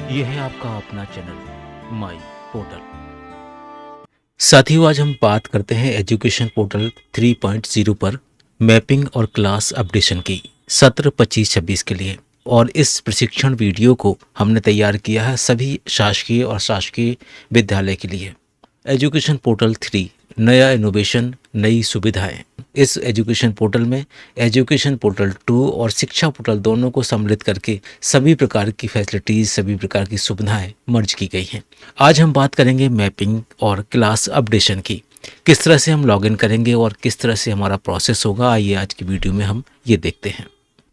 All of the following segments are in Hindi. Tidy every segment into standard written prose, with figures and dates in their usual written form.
ये है आपका अपना चैनल माई पोर्टल। साथियों, आज हम बात करते हैं एजुकेशन पोर्टल 3.0 पर मैपिंग और क्लास अपडेशन की सत्र 25-26 के लिए। और इस प्रशिक्षण वीडियो को हमने तैयार किया है सभी शासकीय और शासकीय विद्यालय के लिए। एजुकेशन पोर्टल 3, नया इनोवेशन, नई सुविधाएं। इस एजुकेशन पोर्टल में एजुकेशन पोर्टल 2 और शिक्षा पोर्टल दोनों को सम्मिलित करके सभी प्रकार की फैसिलिटीज़, सभी प्रकार की सुविधाएं मर्ज की गई हैं। आज हम बात करेंगे मैपिंग और क्लास अपडेशन की। किस तरह से हम लॉगिन करेंगे और किस तरह से हमारा प्रोसेस होगा, आइए आज की वीडियो में हम ये देखते हैं।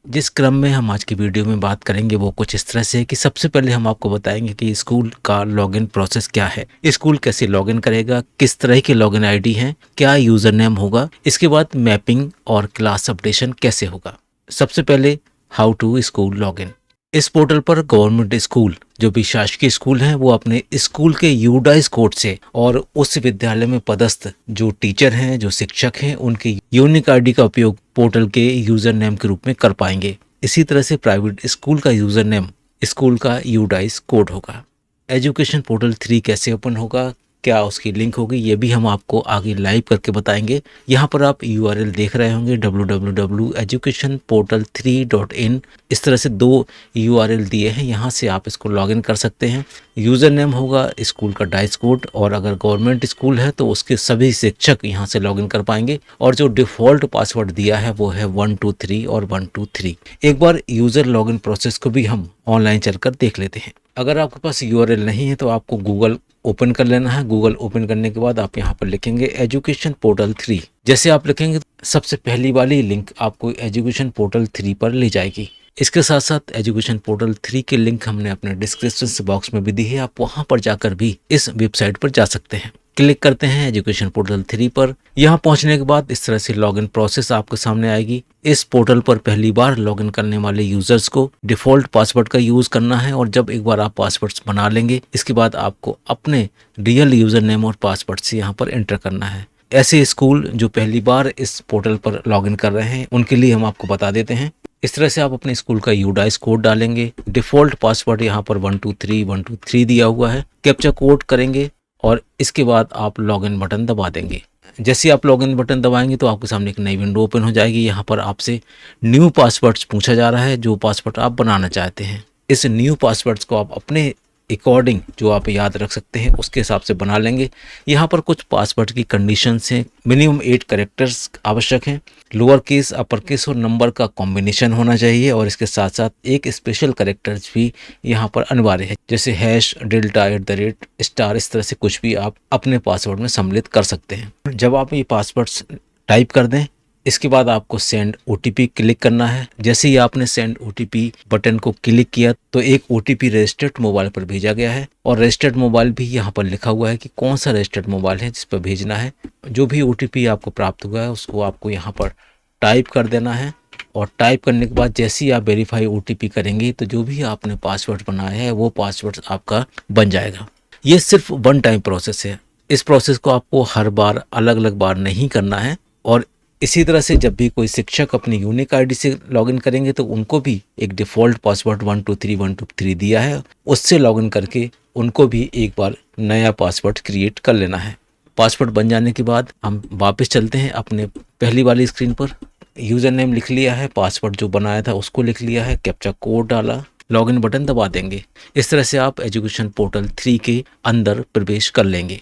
जिस क्रम में हम आज की वीडियो में बात करेंगे वो कुछ इस तरह से है कि सबसे पहले हम आपको बताएंगे कि स्कूल का लॉगिन प्रोसेस क्या है, स्कूल कैसे लॉगिन करेगा, किस तरह के लॉगिन आईडी हैं, क्या यूज़र नेम होगा, इसके बाद मैपिंग और क्लास अपडेशन कैसे होगा। सबसे पहले हाउ टू स्कूल लॉगिन। इस पोर्टल पर गवर्नमेंट स्कूल, जो भी शासकीय स्कूल हैं, वो अपने स्कूल के यूडाइस कोड से और उस विद्यालय में पदस्थ जो टीचर हैं, जो शिक्षक हैं, उनके यूनिक आईडी का उपयोग पोर्टल के यूजर नेम के रूप में कर पाएंगे। इसी तरह से प्राइवेट स्कूल का यूजर नेम स्कूल का यूडाइस कोड होगा। एजुकेशन पोर्टल 3 कैसे ओपन होगा, क्या उसकी लिंक होगी, ये भी हम आपको आगे लाइव करके बताएंगे। यहाँ पर आप URL देख रहे होंगे www.educationportal3.in। इस तरह से 2 URL दिए हैं, यहाँ से आप इसको लॉगिन कर सकते हैं। यूज़र नेम होगा स्कूल का डाइस कोड, और अगर गवर्नमेंट स्कूल है तो उसके सभी शिक्षक यहाँ से लॉगिन कर पाएंगे। और जो डिफ़ॉल्ट पासवर्ड दिया है वो है 123 और 123। एक बार यूज़र लॉगिन प्रोसेस को भी हम ऑनलाइन चलकर देख लेते हैं। अगर आपके पास URL नहीं है तो आपको गूगल ओपन कर लेना है। गूगल ओपन करने के बाद आप यहाँ पर लिखेंगे एजुकेशन पोर्टल 3। जैसे आप लिखेंगे सबसे पहली वाली लिंक आपको एजुकेशन पोर्टल 3 पर ले जाएगी। इसके साथ साथ एजुकेशन पोर्टल 3 के लिंक हमने अपने डिस्क्रिप्शन बॉक्स में भी दी है, आप वहाँ पर जाकर भी इस वेबसाइट पर जा सकते हैं। क्लिक करते हैं एजुकेशन पोर्टल 3 पर। यहाँ पहुँचने के बाद इस तरह से लॉगिन प्रोसेस आपके सामने आएगी। इस पोर्टल पर पहली बार लॉगिन करने वाले यूजर्स को डिफ़ॉल्ट पासवर्ड का यूज़ करना है, और जब एक बार आप पासवर्ड्स बना लेंगे, इसके बाद आपको अपने रियल यूज़र नेम और पासवर्ड से यहाँ पर एंटर करना है। ऐसे स्कूल जो पहली बार इस पोर्टल पर लॉगिन कर रहे हैं उनके लिए हम आपको बता देते हैं। इस तरह से आप अपने स्कूल का यूडाइस कोड डालेंगे। डिफ़ॉल्ट पासवर्ड यहाँ पर 123 दिया हुआ है। कैप्चा कोड करेंगे और इसके बाद आप लॉगिन बटन दबा देंगे। जैसे आप लॉगिन बटन दबाएंगे तो आपके सामने एक नई विंडो ओपन हो जाएगी। यहाँ पर आपसे न्यू पासवर्ड्स पूछा जा रहा है, जो पासवर्ड आप बनाना चाहते हैं। इस न्यू पासवर्ड्स को आप अपने अकॉर्डिंग जो आप याद रख सकते हैं उसके हिसाब से बना लेंगे। यहाँ पर कुछ पासवर्ड की कंडीशंस हैं। मिनिमम 8 कैरेक्टर्स आवश्यक हैं। लोअर केस, अपर केस और नंबर का कॉम्बिनेशन होना चाहिए, और इसके साथ साथ एक स्पेशल कैरेक्टर्स भी यहाँ पर अनिवार्य है, जैसे हैश, डेल्टा, @ इस तरह से कुछ भी आप अपने पासवर्ड में सम्मिलित कर सकते हैं। जब आप ये पासवर्ड्स टाइप कर दें, इसके बाद आपको सेंड OTP क्लिक करना है। जैसे ही आपने सेंड OTP बटन को क्लिक किया तो एक OTP रजिस्टर्ड मोबाइल पर भेजा गया है, और रजिस्टर्ड मोबाइल भी यहाँ पर लिखा हुआ है कि कौन सा रजिस्टर्ड मोबाइल है जिस पर भेजना है। जो भी OTP आपको प्राप्त हुआ है उसको आपको यहाँ पर टाइप कर देना है, और टाइप करने के बाद जैसे ही आप वेरीफाई OTP करेंगे तो जो भी आपने पासवर्ड बनाया है वो पासवर्ड आपका बन जाएगा। ये सिर्फ वन टाइम प्रोसेस है। इस प्रोसेस को आपको हर बार अलग अलग बार नहीं करना है। और इसी तरह से जब भी कोई शिक्षक अपनी यूनिक आईडी से लॉगिन करेंगे तो उनको भी एक डिफ़ॉल्ट पासवर्ड 123 दिया है, उससे लॉगिन करके उनको भी एक बार नया पासवर्ड क्रिएट कर लेना है। पासवर्ड बन जाने के बाद हम वापस चलते हैं अपने पहली वाली स्क्रीन पर। यूज़र नेम लिख लिया है, पासवर्ड जो बनाया था उसको लिख लिया है, कैप्चा कोड डाला, लॉगिन बटन दबा देंगे। इस तरह से आप एजुकेशन पोर्टल 3 के अंदर प्रवेश कर लेंगे।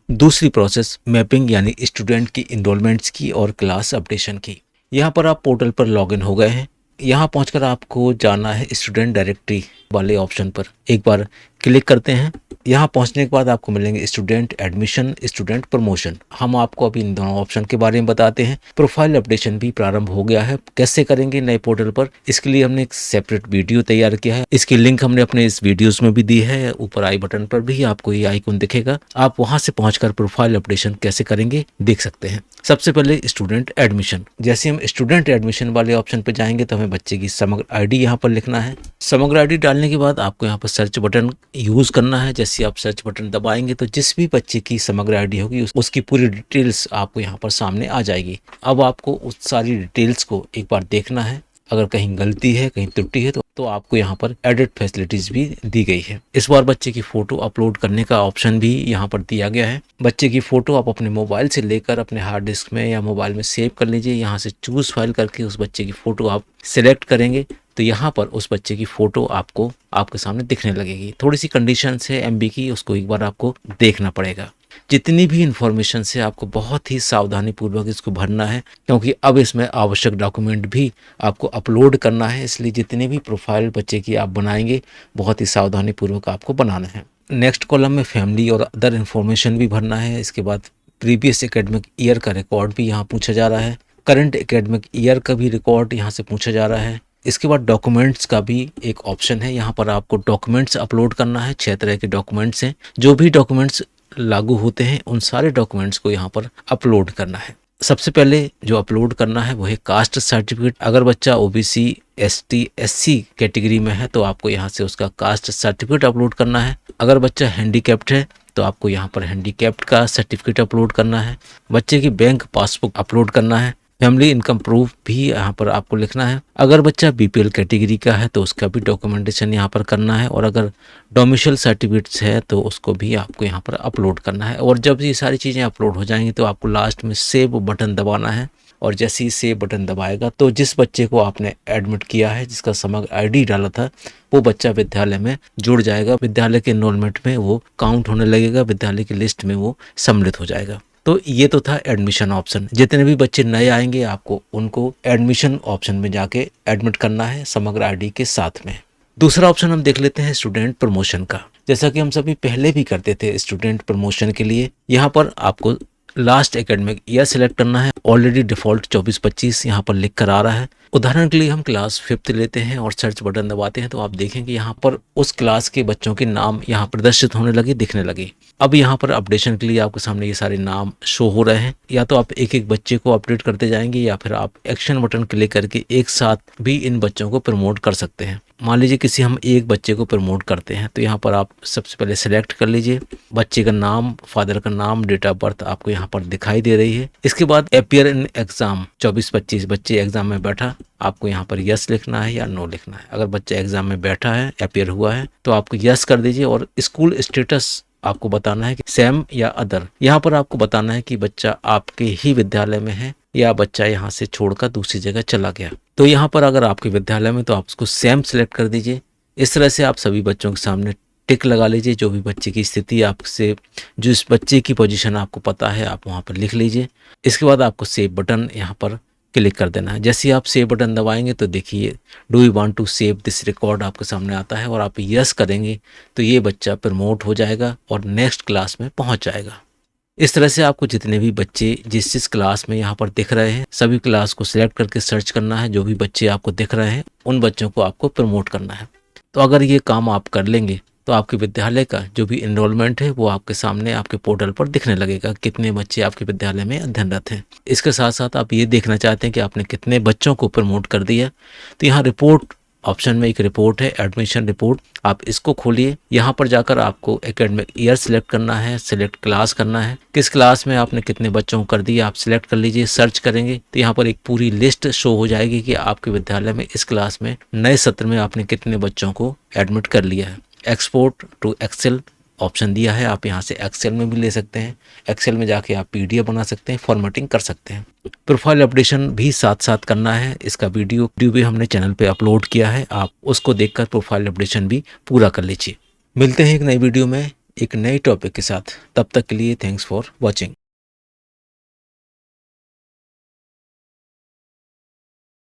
दूसरी प्रोसेस मैपिंग यानी स्टूडेंट की इनरोलमेंट्स की और क्लास अपडेशन की। यहाँ पर आप पोर्टल पर लॉगिन हो गए हैं। यहाँ पहुंचकर आपको जाना है स्टूडेंट डायरेक्टरी वाले ऑप्शन पर। एक बार क्लिक करते हैं। यहाँ पहुँचने के बाद आपको मिलेंगे स्टूडेंट एडमिशन, स्टूडेंट प्रमोशन। हम आपको अभी इन दोनों ऑप्शन के बारे में बताते हैं। प्रोफाइल अपडेशन भी प्रारंभ हो गया है। कैसे करेंगे नए पोर्टल पर, इसके लिए हमने एक सेपरेट वीडियो तैयार किया है। इसकी लिंक हमने अपने इस वीडियोस में भी दी है। ऊपर आई बटन पर भी आपको ये आइकन दिखेगा। आप वहां से पहुंचकर प्रोफाइल अपडेशन कैसे करेंगे देख सकते हैं। सबसे पहले स्टूडेंट एडमिशन। जैसे हम स्टूडेंट एडमिशन वाले ऑप्शन पर जाएंगे तो हमें बच्चे की समग्र ID यहाँ पर लिखना है। समग्र ID डालने के बाद आपको यहाँ पर सर्च बटन यूज करना है। जैसे आप सर्च बटन दबाएंगे तो जिस भी बच्चे की समग्र ID होगी उसकी पूरी डिटेल्स आपको यहाँ पर सामने आ जाएगी। अब आपको उस सारी डिटेल्स को एक बार देखना है। अगर कहीं गलती है, कहीं त्रुटि है तो आपको यहाँ पर एडिट फैसिलिटीज भी दी गई है। इस बार बच्चे की फोटो अपलोड करने का ऑप्शन भी यहाँ पर दिया गया है। बच्चे की फोटो आप अपने मोबाइल से लेकर अपने हार्ड डिस्क में या मोबाइल में सेव कर लीजिए। यहाँ से चूज फाइल करके उस बच्चे की फोटो आप सिलेक्ट करेंगे तो यहाँ पर उस बच्चे की फोटो आपको आपके सामने दिखने लगेगी। थोड़ी सी कंडीशन है एमबी की, उसको एक बार आपको देखना पड़ेगा। जितनी भी इंफॉर्मेशन है आपको बहुत ही सावधानी पूर्वक इसको भरना है, क्योंकि अब इसमें आवश्यक डॉक्यूमेंट भी आपको अपलोड करना है। इसलिए जितनी भी प्रोफाइल बच्चे की आप बनाएंगे बहुत ही सावधानी पूर्वक आपको बनाना है। नेक्स्ट कॉलम में फैमिली और अदर इन्फॉर्मेशन भी भरना है। इसके बाद प्रीवियस एकेडमिक ईयर का रिकॉर्ड भी यहाँ पूछा जा रहा है। करंट एकेडमिक ईयर का भी रिकॉर्ड यहाँ से पूछा जा रहा है। इसके बाद डॉक्यूमेंट्स का भी एक ऑप्शन है। यहाँ पर आपको डॉक्यूमेंट्स अपलोड करना है। 6 तरह के डॉक्यूमेंट्स हैं। जो भी डॉक्यूमेंट्स लागू होते हैं उन सारे डॉक्यूमेंट्स को यहाँ पर अपलोड करना है। सबसे पहले जो अपलोड करना है वो है कास्ट सर्टिफिकेट। अगर बच्चा ओबीसी, एसटी, एससी कैटेगरी में है तो आपको यहाँ से उसका कास्ट सर्टिफिकेट अपलोड करना है। अगर बच्चा हैंडीकैप्ड है तो आपको यहाँ पर हैंडीकैप्ड का सर्टिफिकेट अपलोड करना है। बच्चे की बैंक पासबुक अपलोड करना है। फैमिली इनकम प्रूफ भी यहाँ पर आपको लिखना है। अगर बच्चा बीपीएल कैटेगरी का है तो उसका भी डॉक्यूमेंटेशन यहाँ पर करना है। और अगर डोमिसाइल सर्टिफिकेट्स है तो उसको भी आपको यहाँ पर अपलोड करना है। और जब ये सारी चीज़ें अपलोड हो जाएंगी तो आपको लास्ट में सेव बटन दबाना है। और जैसे ही सेव बटन दबाएगा तो जिस बच्चे को आपने एडमिट किया है, जिसका समग्र आईडी डाला था, वो बच्चा विद्यालय में जुड़ जाएगा। विद्यालय के एनरोलमेंट में वो काउंट होने लगेगा, विद्यालय की लिस्ट में वो सम्मिलित हो जाएगा। तो ये तो था एडमिशन ऑप्शन। जितने भी बच्चे नए आएंगे आपको उनको एडमिशन ऑप्शन में जाके एडमिट करना है समग्र आईडी के साथ में। दूसरा ऑप्शन हम देख लेते हैं स्टूडेंट प्रमोशन का। जैसा कि हम सभी पहले भी करते थे स्टूडेंट प्रमोशन के लिए, यहाँ पर आपको लास्ट एकेडमिक ईयर सिलेक्ट करना है। ऑलरेडी डिफॉल्ट 24-25 यहाँ पर लिख कर आ रहा है। उदाहरण के लिए हम क्लास 5th लेते हैं और सर्च बटन दबाते हैं तो आप देखेंगे यहाँ पर उस क्लास के बच्चों के नाम यहाँ प्रदर्शित होने लगे, दिखने लगे। अब यहाँ पर अपडेशन के लिए आपके सामने ये सारे नाम शो हो रहे हैं। या तो आप एक एक बच्चे को अपडेट करते जाएंगे या फिर आप एक्शन बटन क्लिक करके एक साथ भी इन बच्चों को प्रमोट कर सकते हैं। मान लीजिए किसी हम एक बच्चे को प्रमोट करते हैं तो यहाँ पर आप सबसे पहले सेलेक्ट कर लीजिए बच्चे का नाम, फादर का नाम, डेट ऑफ बर्थ आपको यहाँ पर दिखाई दे रही है। इसके बाद अपीयर इन एग्जाम 24-25 बच्चे एग्जाम में बैठा, आपको यहाँ पर यस लिखना है या नो लिखना है। अगर बच्चा एग्जाम में बैठा है, अपीयर हुआ है, तो आपको यस कर दीजिए। और स्कूल स्टेटस आपको बताना है कि सेम या अदर। यहाँ पर आपको बताना है कि बच्चा आपके ही विद्यालय में है या बच्चा यहाँ से छोड़कर दूसरी जगह चला गया। तो यहाँ पर अगर आपके विद्यालय में तो आप उसको सेम सिलेक्ट कर दीजिए। इस तरह से आप सभी बच्चों के सामने टिक लगा लीजिए। जो भी बच्चे की स्थिति आपसे, जो इस बच्चे की पोजीशन आपको पता है, आप वहाँ पर लिख लीजिए। इसके बाद आपको सेव बटन यहाँ पर क्लिक कर देना है। जैसे ही आप सेव बटन दबाएंगे तो देखिए do you want to save this record आपके सामने आता है और आप यस करेंगे तो ये बच्चा प्रमोट हो जाएगा और नेक्स्ट क्लास में पहुंच जाएगा। इस तरह से आपको जितने भी बच्चे जिस क्लास में यहाँ पर दिख रहे हैं सभी क्लास को सिलेक्ट करके सर्च करना है। जो भी बच्चे आपको दिख रहे हैं उन बच्चों को आपको प्रमोट करना है। तो अगर ये काम आप कर लेंगे तो आपके विद्यालय का जो भी एनरोलमेंट है वो आपके सामने आपके पोर्टल पर दिखने लगेगा, कितने बच्चे आपके विद्यालय में अध्ययनरत हैं। इसके साथ साथ आप ये देखना चाहते हैं कि आपने कितने बच्चों को प्रमोट कर दिया, तो यहाँ रिपोर्ट ऑप्शन में एक रिपोर्ट है, एडमिशन रिपोर्ट। आप इसको खोलिए। यहाँ पर जाकर आपको एकेडमिक ईयर सिलेक्ट करना है, सिलेक्ट क्लास करना है, किस क्लास में आपने कितने बच्चों को कर दिया आप सिलेक्ट कर लीजिए। सर्च करेंगे तो यहाँ पर एक पूरी लिस्ट शो हो जाएगी कि आपके विद्यालय में इस क्लास में नए सत्र में आपने कितने बच्चों को एडमिट कर लिया है। एक्सपोर्ट टू एक्सेल ऑप्शन दिया है, आप यहाँ से एक्सेल में भी ले सकते हैं। एक्सेल में जाके आप पीडीएफ बना सकते हैं, फॉर्मेटिंग कर सकते हैं। प्रोफाइल अपडेशन भी साथ साथ करना है। इसका वीडियो भी हमने चैनल पे अपलोड किया है, आप उसको देखकर प्रोफाइल अपडेशन भी पूरा कर लीजिए। मिलते हैं एक नई वीडियो में एक नई टॉपिक के साथ। तब तक के लिए थैंक्स फॉर वॉचिंग।